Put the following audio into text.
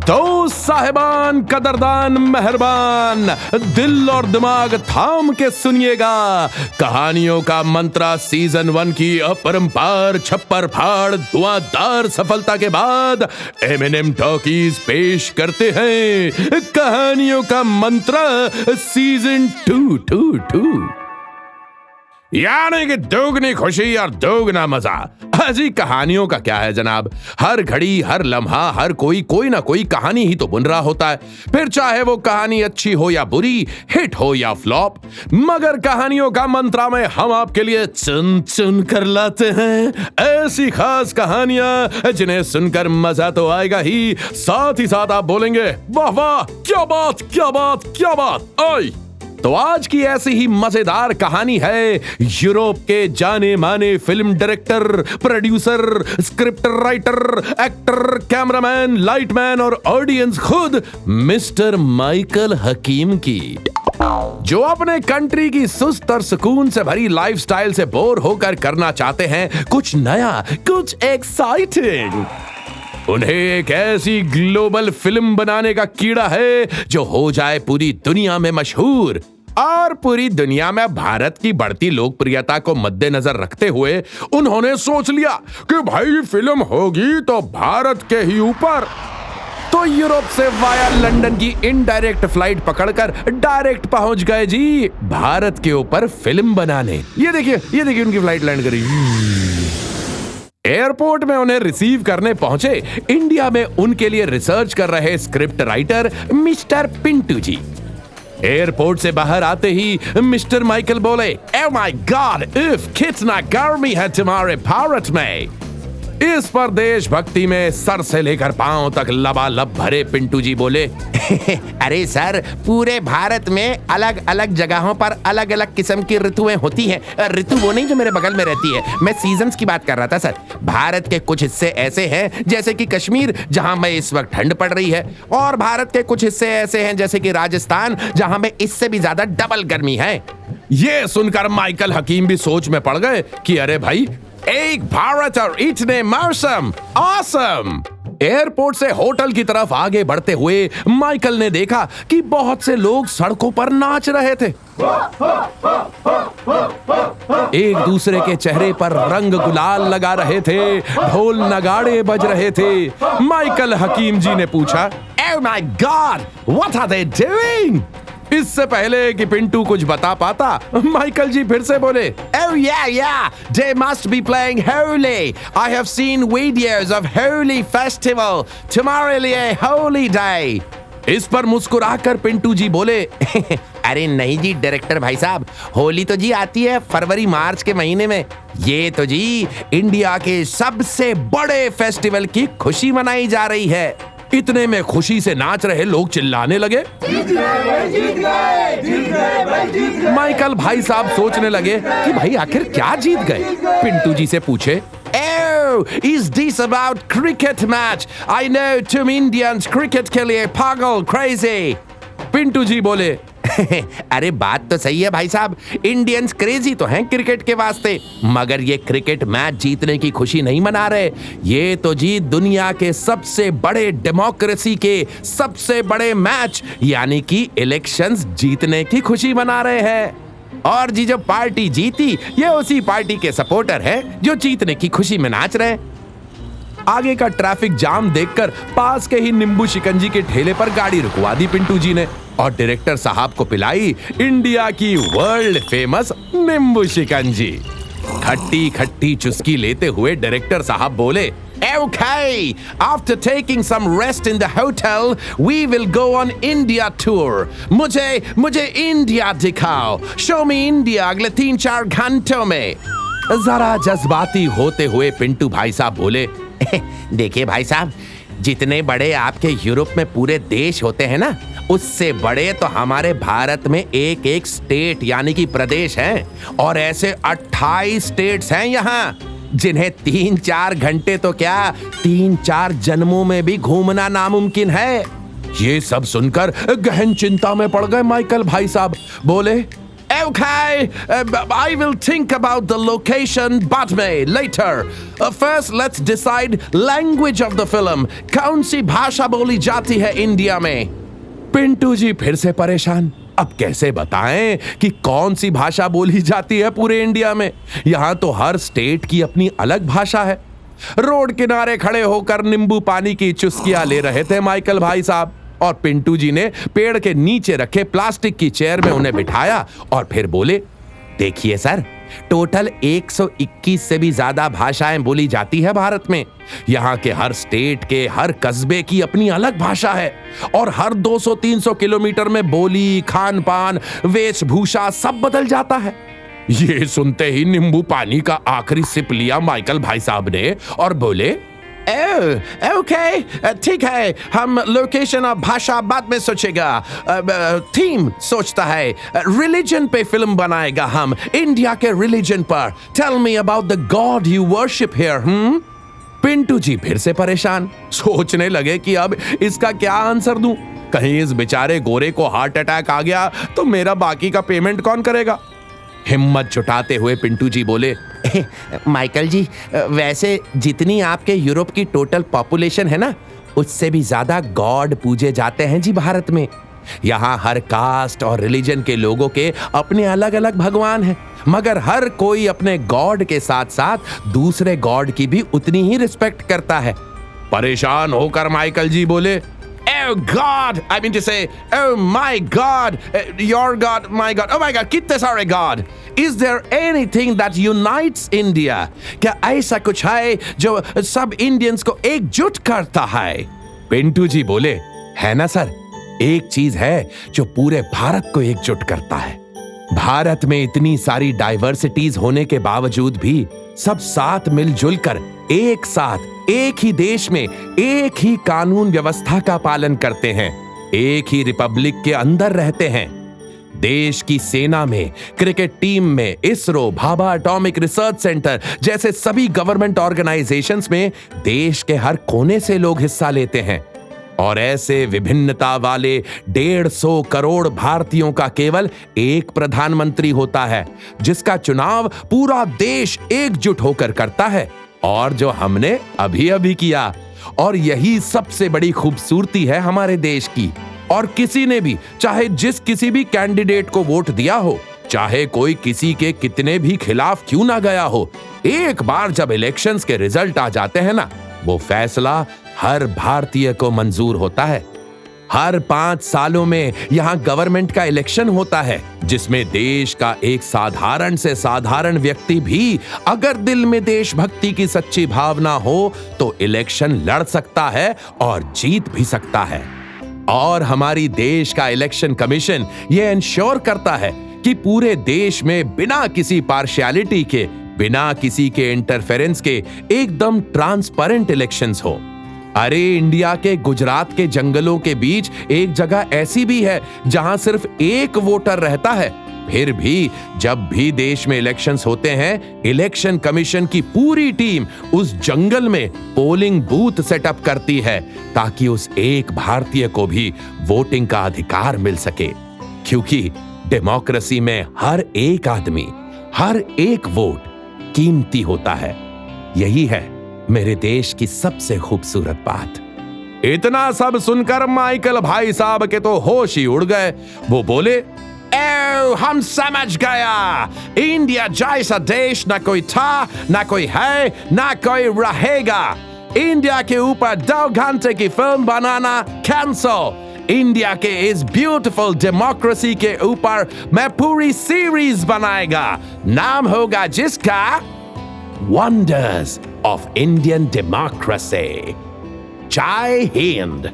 तो साहिबान, कदरदान, मेहरबान, दिल और दिमाग थाम के सुनिएगा। कहानियों का मंत्रा सीजन 1 की अपरंपार छप्पर फाड़ धुआंधार सफलता के बाद एमएनएम टॉकीज पेश करते हैं कहानियों का मंत्रा सीजन 2 यानी कि दोगुनी खुशी और दोगुना मजा। अजी कहानियों का क्या है जनाब, हर घड़ी हर लम्हा हर कोई ना कोई कहानी ही तो बुन रहा होता है, फिर चाहे वो कहानी अच्छी हो या बुरी, हिट हो या फ्लॉप। मगर कहानियों का मंत्रा में हम आपके लिए चुन चुन कर लाते हैं ऐसी खास कहानियां जिन्हें सुनकर मजा तो आएगा ही, साथ ही साथ आप बोलेंगे वाह वाह, क्या बात क्या बात क्या बात आई। तो आज की ऐसी ही मजेदार कहानी है यूरोप के जाने माने film director, producer, script writer, actor, cameraman, lightman और ऑडियंस खुद मिस्टर माइकल हकीम की, जो अपने कंट्री की सुस्त और सुकून से भरी लाइफस्टाइल से बोर होकर करना चाहते हैं कुछ नया, कुछ एक्साइटिंग। उन्हें एक ऐसी ग्लोबल फिल्म बनाने का कीड़ा है जो हो जाए पूरी दुनिया में मशहूर। और पूरी दुनिया में भारत की बढ़ती लोकप्रियता को मद्देनजर रखते हुए उन्होंने सोच लिया कि भाई फिल्म होगी तो भारत के ही ऊपर। तो यूरोप से वाया लंदन की इनडायरेक्ट फ्लाइट पकड़कर डायरेक्ट पहुंच गए जी भारत के ऊपर फिल्म बनाने। ये देखिए उनकी फ्लाइट लैंड करी। एयरपोर्ट में उन्हें रिसीव करने पहुंचे इंडिया में उनके लिए रिसर्च कर रहे script writer mister Pintu ji. Airport से बाहर आते ही मिस्टर माइकल बोले, ओह माय गॉड, इफ कितना गर्मी है तुम्हारे भारत में। इस पर देशभक्ति में सर से लेकर पांव तक लबालब भरे पिंटू जी बोले, अरे सर, पूरे भारत में अलग अलग जगहों पर अलग अलग किस्म की ऋतुएं होती हैं। ऋतु वो नहीं जो मेरे बगल में रहती है, मैं सीजन्स की बात कर रहा था सर। भारत के कुछ हिस्से ऐसे हैं जैसे कि कश्मीर, जहां में इस वक्त ठंड पड़ रही है, और भारत के कुछ हिस्से ऐसे हैं जैसे कि राजस्थान, जहां में इससे भी ज्यादा डबल गर्मी है। ये सुनकर माइकल हकीम भी सोच में पड़ गए कि अरे भाई, एक भारत और इतने मौसम, ऑसम। एयरपोर्ट से होटल की तरफ आगे बढ़ते हुए माइकल ने देखा कि बहुत से लोग सड़कों पर नाच रहे थे। एक दूसरे के चेहरे पर रंग गुलाल लगा रहे थे, ढोल नगाड़े बज रहे थे। माइकल हकीम जी ने पूछा, oh my god, what are they doing? इससे पहले कि पिंटू कुछ बता पाता, माइकल जी फिर से बोले, Oh yeah, they must be playing Holi. I have seen videos of Holi festival. तुम्हारे लिए होली डे। इस पर मुस्कुराकर पिंटू जी बोले, अरे नहीं जी डायरेक्टर भाई साहब, होली तो जी आती है फरवरी मार्च के महीने में। ये तो जी इंडिया के सबसे बड़े फेस्टिवल की खुशी मनाई जा रही है। इतने में खुशी से नाच रहे लोग चिल्लाने लगे, जीत गए। माइकल भाई साहब सोचने लगे कि भाई आखिर क्या जीत गए। पिंटू जी से पूछे, Oh, is this about cricket match? I know तुम इंडियंस क्रिकेट के लिए पागल crazy। पिंटू जी बोले, अरे बात तो सही है भाई साहब, इंडियंस क्रेजी तो हैं क्रिकेट के वास्ते, मगर ये क्रिकेट मैच जीतने की खुशी नहीं मना रहे। ये तो जी दुनिया के सबसे बड़े डेमोक्रेसी के सबसे बड़े मैच यानी कि इलेक्शंस जीतने की खुशी मना रहे हैं। और जी जो पार्टी जीती, ये उसी पार्टी के सपोर्टर हैं जो जीतने की खुशी में नाच रहे हैं। आगे का ट्रैफिक जाम देखकर पास के ही नींबू शिकंजी के ठेले पर गाड़ी रुकवा दी पिंटू जी ने और डायरेक्टर साहब को पिलाई इंडिया की वर्ल्ड फेमस नींबू शिकंजी। खट्टी खट्टी चुस्की लेते हुए डायरेक्टर साहब बोले, Okay, after taking some rest in the hotel, we will go on India tour. मुझे इंडिया दिखाओ, show me India अगले 3-4 घंटों में। जरा जज्बाती होते हुए पिंटू भाई साहब बोले, देखिए भाई साहब, जितने बड़े आपके यूरोप में पूरे देश होते हैं ना, उससे बड़े तो हमारे भारत में एक एक स्टेट यानी कि प्रदेश हैं, और ऐसे 28 स्टेट्स हैं यहाँ जिन्हें 3-4 घंटे तो क्या 3-4 जन्मों में भी घूमना नामुमकिन है। ये सब सुनकर गहन चिंता में पड़ गए माइकल भाई साहब। बोले, Okay, I will think about the location बाद में later. First, let's decide language of the film. कौन सी भाषा बोली जाती है इंडिया में? पिंटू जी फिर से परेशान। अब कैसे बताएं कि कौन सी भाषा बोली जाती है पूरे इंडिया में? यहां तो हर स्टेट की अपनी अलग भाषा है। रोड किनारे खड़े होकर नींबू पानी की चुस्कियां ले रहे थे माइकल भाई साहब, और पिंटू जी ने पेड़ के नीचे रखे प्लास्टिक की चेयर में उन्हें बिठाया और फिर बोले, देखिए सर, टोटल 121 से भी ज्यादा भाषाएं बोली जाती है भारत में। यहाँ के हर स्टेट के हर कस्बे की अपनी अलग भाषा है, और हर 200-300 किलोमीटर में बोली, खान पान, वेशभूषा सब बदल जाता है। ये सुनते ही नींबू पानी का आखिरी सिप लिया माइकल भाई साहब ने और बोले, ओके, ठीक है, हम लोकेशन और भाषा बाद में सोचेगा। थीम सोचता है, रिलीजन पे फिल्म बनाएगा हम, इंडिया के रिलीजन पर। Tell me about the god you worship here. Pintu ji फिर से परेशान, सोचने लगे कि अब इसका क्या आंसर दूं। कहीं इस बेचारे गोरे को हार्ट अटैक आ गया तो मेरा बाकी का पेमेंट कौन करेगा? हिम्मत जुटाते हुए पिंटू जी बोले, माइकल जी, वैसे जितनी आपके यूरोप की टोटल पॉपुलेशन है ना, उससे भी ज्यादा गॉड पूजे जाते हैं जी भारत में। यहाँ हर कास्ट और रिलीजन के लोगों के अपने अलग अलग भगवान हैं, मगर हर कोई अपने गॉड के साथ साथ दूसरे गॉड की भी उतनी ही रिस्पेक्ट करता है। परेशान होकर माइकल जी बोले, Oh God, I mean to say, oh my God, your God, my God, oh my God, कितने सारे God. Is there anything that unites India? क्या ऐसा कुछ है जो सब इंडियंस को एकजुट करता है? पिंटू जी बोले, है ना सर, एक चीज है जो पूरे भारत को एकजुट करता है। भारत में इतनी सारी डाइवर्सिटीज होने के बावजूद भी सब साथ मिलजुल कर एक साथ एक ही देश में एक ही कानून व्यवस्था का पालन करते हैं, एक ही रिपब्लिक के अंदर रहते हैं। देश की सेना में, क्रिकेट टीम में, ISRO, Bhabha atomic research centre जैसे सभी गवर्नमेंट ऑर्गेनाइजेशंस में देश के हर कोने से लोग हिस्सा लेते हैं, और ऐसे विभिन्नता वाले 150 करोड़ भारतीयों का केवल एक प्रधानमंत्री होता है, जिसका चुनाव पूरा देश एकजुट होकर करता है, और जो हमने अभी अभी किया। और यही सबसे बड़ी खूबसूरती है हमारे देश की। और किसी ने भी, चाहे जिस किसी भी कैंडिडेट को वोट दिया हो, चाहे कोई किसी के कितने भी खिलाफ क्यों ना गया हो, एक बार जब इलेक्शंस के रिजल्ट आ जाते हैं ना, वो फैसला हर भारतीय को मंजूर होता है। हर 5 सालों में यहाँ गवर्नमेंट का इलेक्शन होता है, जिसमें देश का एक साधारण से साधारण व्यक्ति भी अगर दिल में देशभक्ति की सच्ची भावना हो तो इलेक्शन लड़ सकता है और जीत भी सकता है। और हमारी देश का इलेक्शन कमीशन ये इंश्योर करता है कि पूरे देश में बिना किसी पार्शियलिटी के, बिना किसी के इंटरफेरेंस के एकदम ट्रांसपेरेंट इलेक्शंस हो। अरे इंडिया के गुजरात के जंगलों के बीच एक जगह ऐसी भी है जहां सिर्फ एक वोटर रहता है, फिर भी जब भी देश में इलेक्शंस होते हैं, इलेक्शन कमीशन की पूरी टीम उस जंगल में पोलिंग बूथ सेटअप करती है ताकि उस एक भारतीय को भी वोटिंग का अधिकार मिल सके। क्योंकि डेमोक्रेसी में हर एक आदमी, हर एक वोट कीमती होता है। यही है मेरे देश की सबसे खूबसूरत बात। इतना सब सुनकर माइकल भाई साहब के तो होश ही उड़ गए। वो बोले, हम समझ गया। इंडिया जैसा देश ना कोई था, ना कोई है, ना कोई रहेगा। इंडिया के ऊपर 2 घंटे की फिल्म बनाना कैंसल। इंडिया के इस ब्यूटीफुल डेमोक्रेसी के ऊपर मैं पूरी सीरीज बनाएगा। नाम होगा जिसका वंडर्स ऑफ इंडियन डेमोक्रेसी। जय हिंद।